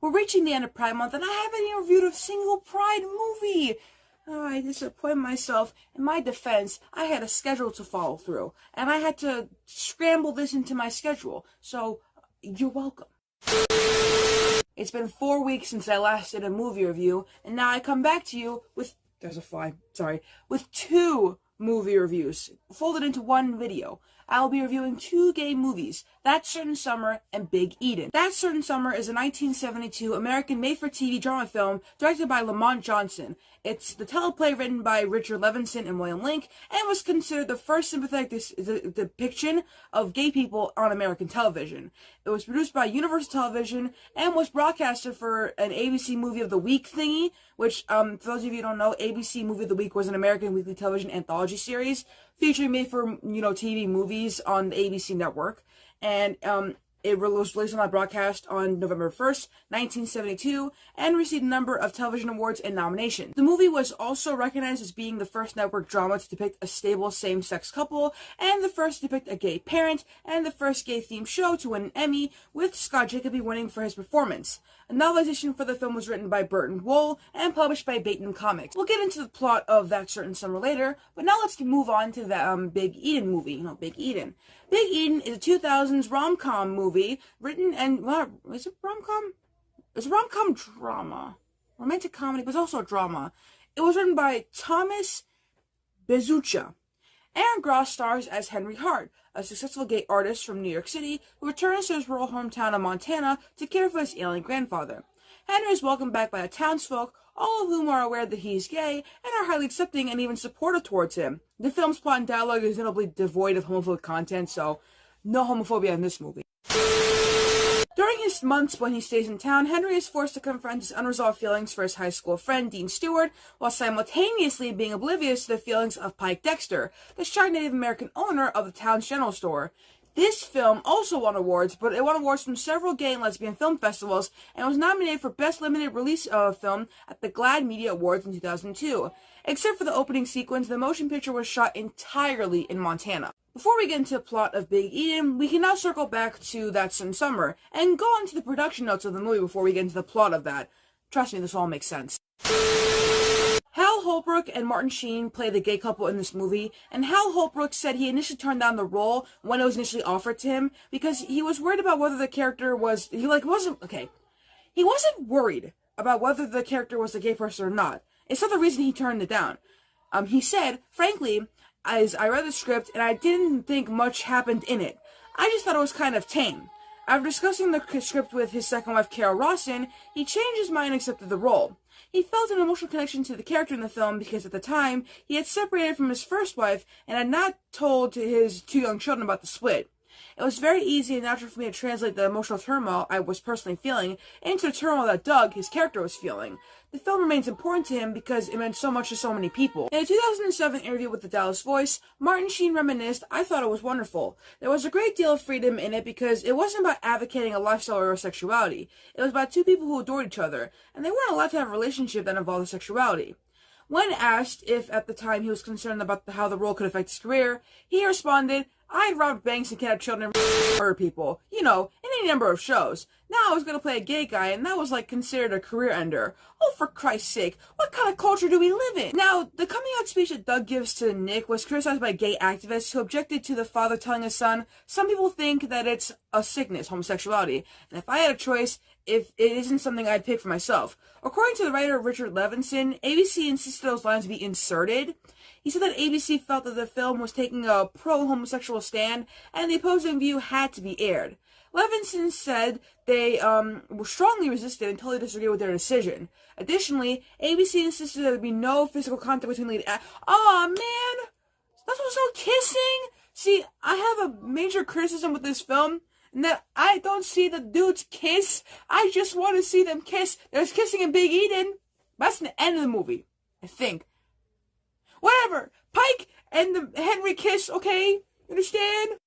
We're reaching the end of Pride Month, and I haven't even reviewed a single Pride movie. Oh, I disappoint myself. In my defense, I had a schedule to follow through, and I had to scramble this into my schedule. So, you're welcome. It's been 4 weeks since I last did a movie review, and now I come back to you with, there's a fly, sorry, with 2 movie reviews, folded into one video. I'll be reviewing 2 gay movies, That Certain Summer and Big Eden. That Certain Summer is a 1972 American made-for-TV drama film directed by Lamont Johnson. It's the teleplay written by Richard Levinson and William Link, and was considered the first sympathetic depiction of gay people on American television. It was produced by Universal Television and was broadcasted for an ABC Movie of the Week thingy, which, for those of you who don't know, ABC Movie of the Week was an American weekly television anthology series featuring made-for-TV movies on the ABC network. And it was released on that broadcast on November 1st, 1972, and received a number of television awards and nominations. The movie was also recognized as being the first network drama to depict a stable same-sex couple, and the first to depict a gay parent, and the first gay-themed show to win an Emmy, with Scott Jacoby winning for his performance. A novelization for the film was written by Burton Wohl and published by Bateman Comics. We'll get into the plot of That Certain Summer later, but now let's move on to the Big Eden movie. Big Eden. Big Eden is a 2000s rom-com movie written and, is it rom-com? It's a rom-com drama. Romantic comedy, but it's also a drama. It was written by Thomas Bezucha. Aaron Gross stars as Henry Hart, a successful gay artist from New York City who returns to his rural hometown of Montana to care for his ailing grandfather. Henry is welcomed back by the townsfolk, all of whom are aware that he is gay and are highly accepting and even supportive towards him. The film's plot and dialogue is notably devoid of homophobic content, so no homophobia in this movie. During his months when he stays in town, Henry is forced to confront his unresolved feelings for his high school friend, Dean Stewart, while simultaneously being oblivious to the feelings of Pike Dexter, the shy Native American owner of the town's general store. This film also won awards, but it won awards from several gay and lesbian film festivals, and was nominated for Best Limited Release Film at the GLAAD Media Awards in 2002. Except for the opening sequence, the motion picture was shot entirely in Montana. Before we get into the plot of Big Eden, we can now circle back to That Certain Summer, and go on to the production notes of the movie before we get into the plot of that. Trust me, this all makes sense. Hal Holbrook and Martin Sheen play the gay couple in this movie, and Hal Holbrook said he initially turned down the role when it was initially offered to him, because he was worried about whether the character was, he wasn't worried about whether the character was a gay person or not. It's not the reason he turned it down. He said, frankly, as I read the script, and I didn't think much happened in it. I just thought it was kind of tame. After discussing the script with his second wife, Carol Rawson, he changed his mind and accepted the role. He felt an emotional connection to the character in the film because at the time, he had separated from his first wife and had not told his 2 young children about the split. It was very easy and natural for me to translate the emotional turmoil I was personally feeling into the turmoil that Doug, his character, was feeling. The film remains important to him because it meant so much to so many people. In a 2007 interview with the Dallas Voice, Martin Sheen reminisced, "I thought it was wonderful. There was a great deal of freedom in it because it wasn't about advocating a lifestyle or sexuality. It was about 2 people who adored each other, and they weren't allowed to have a relationship that involved sexuality." When asked if at the time he was concerned about how the role could affect his career, he responded, "I had robbed banks and kidnapped children and murdered people, in any number of shows. Now I was going to play a gay guy, and that was considered a career ender. Oh, for Christ's sake, what kind of culture do we live in?" Now, the coming out speech that Doug gives to Nick was criticized by gay activists who objected to the father telling his son, "Some people think that it's a sickness, homosexuality, and if I had a choice, if it isn't something I'd pick for myself." According to the writer Richard Levinson, ABC insisted those lines be inserted. He said that ABC felt that the film was taking a pro-homosexual stand, and the opposing view had to be aired. Levinson said they were strongly resisted and totally disagreed with their decision. Additionally, ABC insisted there would be no physical contact between lead actors. Aw, man! That's what's so kissing! See, I have a major criticism with this film, and that I don't see the dudes kiss. I just want to see them kiss. There's kissing in Big Eden. That's the end of the movie, I think. Whatever. Pike and the Henry kiss, okay? Understand?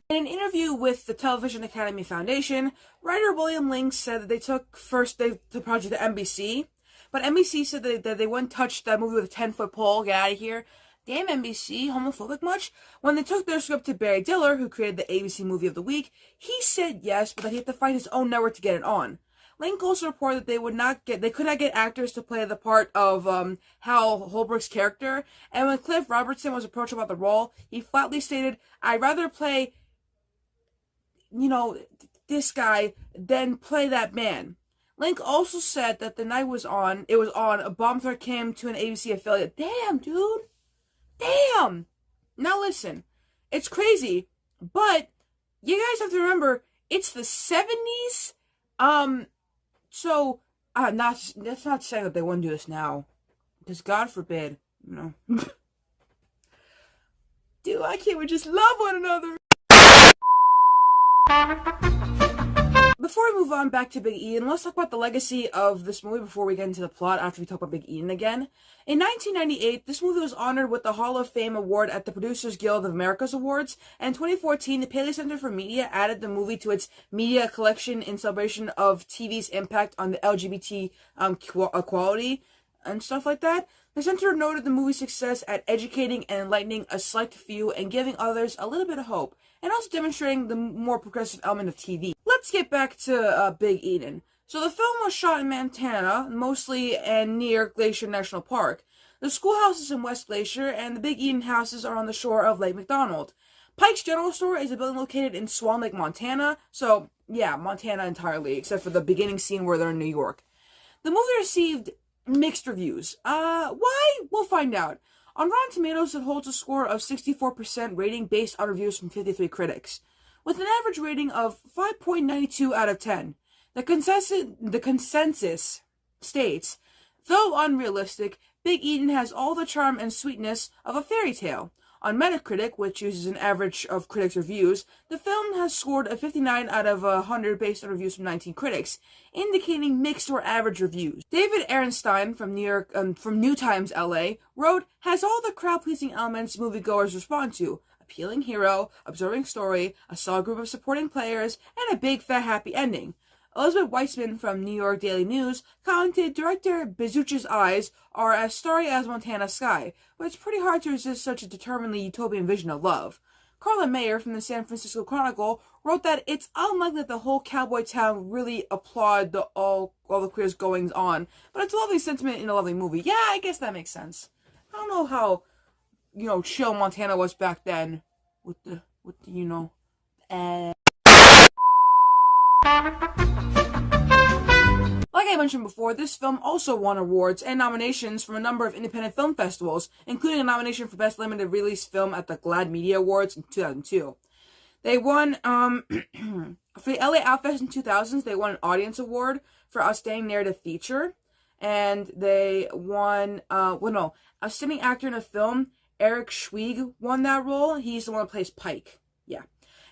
In an interview with the Television Academy Foundation, writer William Link said that they took the project to NBC, but NBC said that they wouldn't touch that movie with a 10-foot pole. Get out of here. Damn NBC, homophobic much? When they took their script to Barry Diller, who created the ABC Movie of the Week, he said yes, but that he had to find his own network to get it on. Link also reported that they could not get actors to play the part of Hal Holbrook's character, and when Cliff Robertson was approached about the role, he flatly stated, "I'd rather play, this guy than play that man." Link also said that the night it was on, a bomb threat came to an ABC affiliate. Damn, dude. Damn. Now listen, it's crazy, but you guys have to remember, it's the 70s. That's not saying that they wouldn't do this now, because God forbid, Dude, why can't we just love one another? Before we move on back to Big Eden, let's talk about the legacy of this movie before we get into the plot after we talk about Big Eden again. In 1998, this movie was honored with the Hall of Fame award at the Producers Guild of America's Awards, and in 2014, the Paley Center for Media added the movie to its media collection in celebration of TV's impact on the LGBT equality and stuff like that. The center noted the movie's success at educating and enlightening a select few and giving others a little bit of hope, and also demonstrating the more progressive element of TV. Let's get back to Big Eden. So the film was shot in Montana, mostly and near Glacier National Park. The schoolhouse is in West Glacier, and the Big Eden houses are on the shore of Lake McDonald. Pike's General Store is a building located in Swan Lake, Montana. So, yeah, Montana entirely, except for the beginning scene where they're in New York. The movie received mixed reviews. Why? We'll find out. On Rotten Tomatoes, it holds a score of 64% rating based on reviews from 53 critics, with an average rating of 5.92 out of 10. The consensus states, though unrealistic, Big Eden has all the charm and sweetness of a fairy tale. On Metacritic, which uses an average of critics' reviews, the film has scored a 59 out of 100 based on reviews from 19 critics, indicating mixed or average reviews. David Ehrenstein from from New Times LA wrote, "Has all the crowd-pleasing elements moviegoers respond to: appealing hero, absorbing story, a solid group of supporting players, and a big fat happy ending." Elizabeth Weitzman from New York Daily News commented, "Director Bezucha's eyes are as starry as Montana sky, but it's pretty hard to resist such a determinedly utopian vision of love." Carla Mayer from the San Francisco Chronicle wrote that it's unlikely that the whole cowboy town really applaud all the queers goings on, but it's a lovely sentiment in a lovely movie. Yeah, I guess that makes sense. I don't know how, chill Montana was back then with the Like I mentioned before, this film also won awards and nominations from a number of independent film festivals, including a nomination for Best Limited Release Film at the GLAAD Media Awards in 2002. They won, for the LA Outfest in 2000s, they won an Audience Award for Outstanding Narrative Feature, and they won, Outstanding Actor in a Film, Eric Schweig won that role. He's the one that plays Pike. Yeah.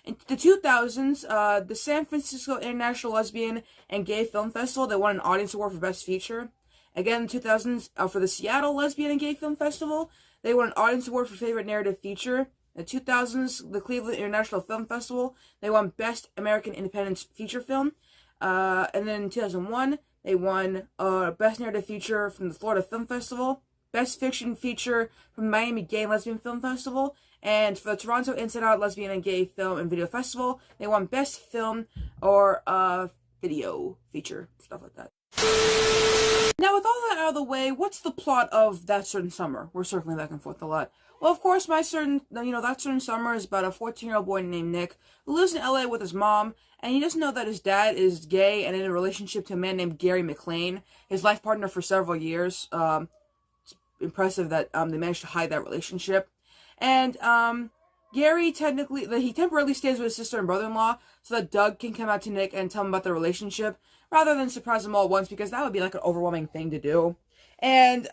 In the 2000s, the San Francisco International Lesbian and Gay Film Festival, they won an Audience Award for Best Feature. Again, in the 2000s, for the Seattle Lesbian and Gay Film Festival, they won an Audience Award for Favorite Narrative Feature. In the 2000s, the Cleveland International Film Festival, they won Best American Independent Feature Film. And then in 2001, they won Best Narrative Feature from the Florida Film Festival, Best Fiction Feature from the Miami Gay and Lesbian Film Festival, and for the Toronto Inside Out Lesbian and Gay Film and Video Festival, they won Best Film or Video Feature, stuff like that. Now, with all that out of the way, what's the plot of That Certain Summer? We're circling back and forth a lot. Well, of course, That Certain Summer is about a 14-year-old boy named Nick who lives in LA with his mom, and he doesn't know that his dad is gay and in a relationship to a man named Gary McLean, his life partner for several years. It's impressive that they managed to hide that relationship. And Gary temporarily stays with his sister and brother-in-law so that Doug can come out to Nick and tell him about their relationship, rather than surprise them all at once, because that would be like an overwhelming thing to do. And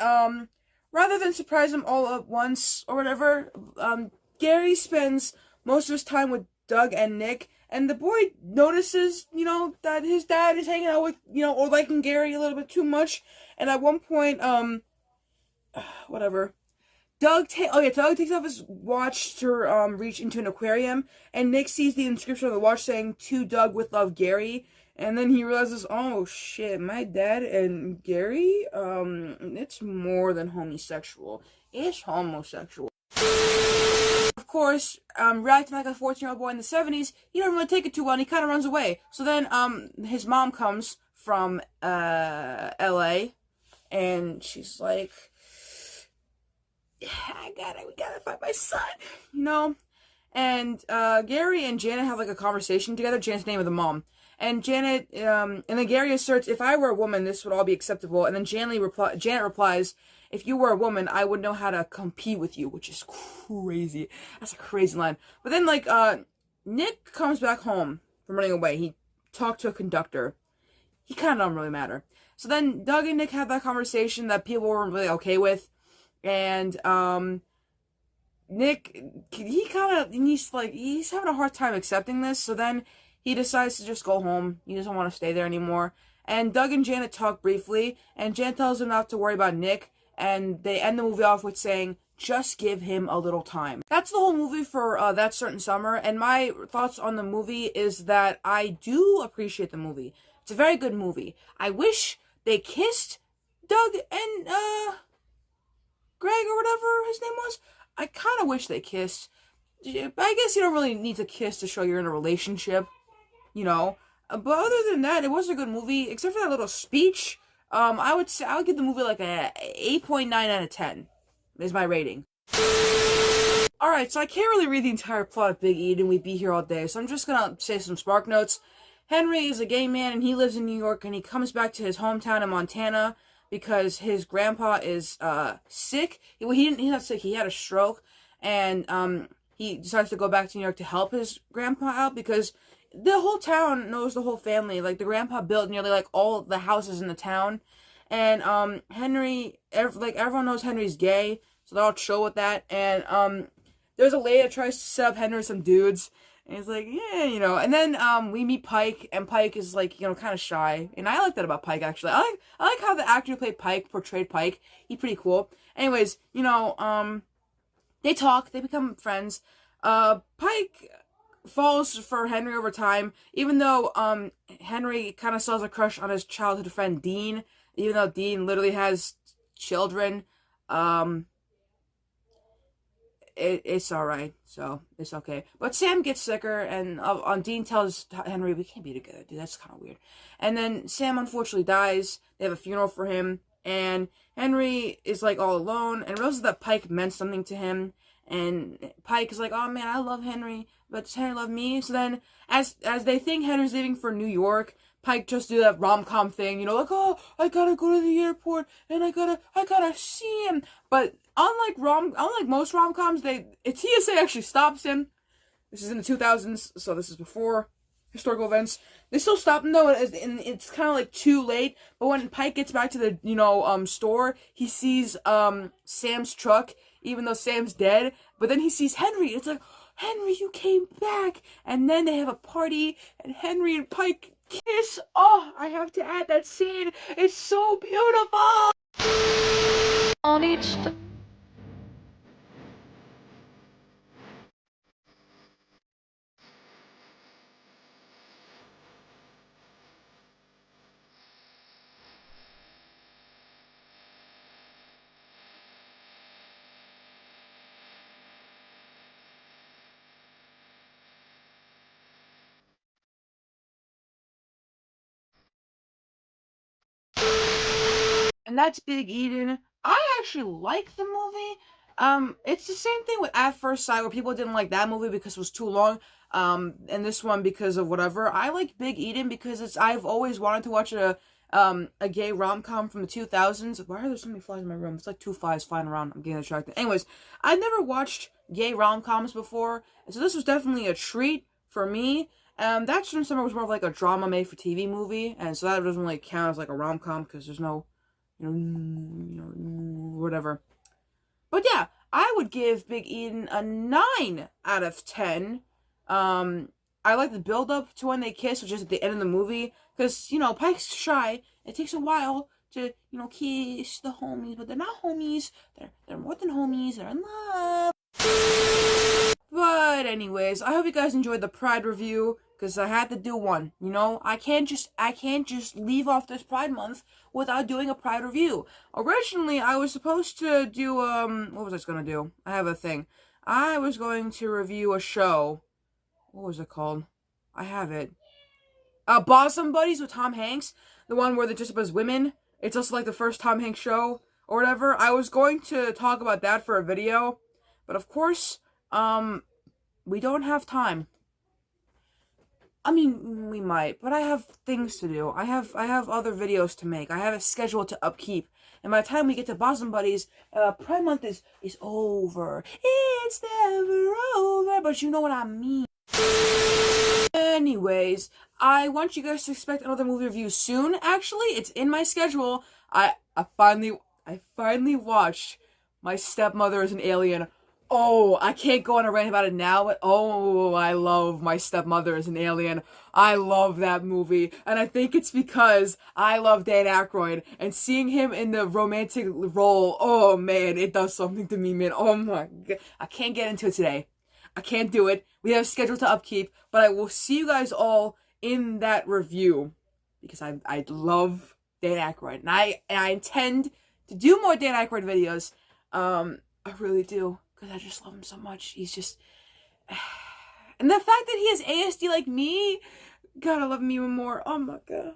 rather than surprise them all at once or whatever, Gary spends most of his time with Doug and Nick, and the boy notices, that his dad is hanging out with, or liking Gary a little bit too much. And at one point, Doug takes off his watch to reach into an aquarium, and Nick sees the inscription on the watch saying, "To Doug with love, Gary." And then he realizes, oh shit, my dad and Gary, it's more than homosexual. It's homosexual. Of course, reacting like a 14-year-old boy in the 70s, he doesn't really take it too well, and he kind of runs away. So then, his mom comes from LA, and she's like, yeah, we gotta find my son, you know? And Gary and Janet have like a conversation together. Janet's name of the mom. And and then Gary asserts, if I were a woman, this would all be acceptable. And then Janet replies, if you were a woman, I would know how to compete with you, which is crazy. That's a crazy line. But then, like, Nick comes back home from running away. He talked to a conductor. He kind of don't really matter. So then Doug and Nick have that conversation that people weren't really okay with. And, Nick, he's having a hard time accepting this, so then he decides to just go home. He doesn't want to stay there anymore. And Doug and Janet talk briefly, and Janet tells him not to worry about Nick, and they end the movie off with saying, just give him a little time. That's the whole movie for That Certain Summer, and my thoughts on the movie is that I do appreciate the movie. It's a very good movie. I wish they kissed, Doug and Greg or whatever his name was. I kind of wish they kissed. I guess you don't really need to kiss to show you're in a relationship, you know. But other than that, it was a good movie, except for that little speech. I would give the movie like a 8.9 out of 10 is my rating. Alright, so I can't really read the entire plot of Big Eden. We'd be here all day, so I'm just gonna say some spark notes. Henry is a gay man, and he lives in New York, and he comes back to his hometown in Montana because his grandpa is sick. He's not sick, he had a stroke, and he decides to go back to New York to help his grandpa out because the whole town knows the whole family. Like, the grandpa built nearly like all the houses in the town, and Henry, everyone knows Henry's gay, so they're all chill with that. And there's a lady that tries to set up Henry with some dudes, and he's like, yeah, you know. And then we meet Pike, and Pike is like, you know, kind of shy. And I like that about Pike, actually. I like how the actor who played Pike portrayed Pike. He's pretty cool. Anyways, you know, they talk, they become friends. Pike falls for Henry over time, even though Henry kind of still has a crush on his childhood friend Dean, even though Dean literally has children. It's alright, so it's okay. But Sam gets sicker, and Dean tells Henry, we can't be together, dude, that's kind of weird. And then Sam unfortunately dies. They have a funeral for him, and Henry is like all alone, and realizes that Pike meant something to him. And Pike is like, oh man, I love Henry, but does Henry love me? So then, as they think Henry's leaving for New York, Pike just do that rom-com thing, you know, like, oh, I gotta go to the airport, and I gotta see him. But unlike most rom-coms, TSA actually stops him. This is in the 2000s, so this is before historical events. They still stop him though, and it's kind of like too late. But when Pike gets back to the store, he sees Sam's truck, even though Sam's dead. But then he sees Henry. It's like, Henry, you came back. And then they have a party, and Henry and Pike kiss. Oh, I have to add that scene. It's so beautiful. On each. And that's Big Eden. I actually like the movie. It's the same thing with At First Sight, where people didn't like that movie because it was too long. And this one because of whatever. I like Big Eden because I've always wanted to watch a gay rom-com from the 2000s. Why are there so many flies in my room? It's like 2 flies flying around. I'm getting distracted. Anyways, I've never watched gay rom-coms before, and so this was definitely a treat for me. That Certain Summer was more of like a drama made-for-TV movie, and so that doesn't really count as like a rom-com because there's no, whatever. But yeah, I would give Big Eden a 9 out of 10. I like the build-up to when they kiss, which is at the end of the movie, because, Pike's shy. It takes a while to, kiss the homies, but they're not homies. They're more than homies. They're in love. But anyways, I hope you guys enjoyed the Pride review, because I had to do one. I can't just leave off this Pride month without doing a Pride review. Originally, I was supposed to do, what was I going to do? I have a thing. I was going to review a show. What was it called? I have it. Bosom Buddies with Tom Hanks, the one where they're just up as women. It's also like the first Tom Hanks show or whatever. I was going to talk about that for a video, but of course, we don't have time. I mean, we might, but I have things to do. I have other videos to make. I have a schedule to upkeep. And by the time we get to Bosom Buddies, Pride Month is over. It's never over, but you know what I mean. Anyways, I want you guys to expect another movie review soon. Actually, it's in my schedule. I finally watched My Stepmother is an Alien. Oh, I can't go on a rant about it now, but oh, I love My Stepmother is an Alien. I love that movie, and I think it's because I love Dan Aykroyd, and seeing him in the romantic role, oh man, it does something to me, man. Oh my god. I can't get into it today. I can't do it. We have a schedule to upkeep, but I will see you guys all in that review, because I love Dan Aykroyd, and I intend to do more Dan Aykroyd videos. I really do. Because I just love him so much. He's just... And the fact that he has ASD like me, God, I love him even more. Oh my god.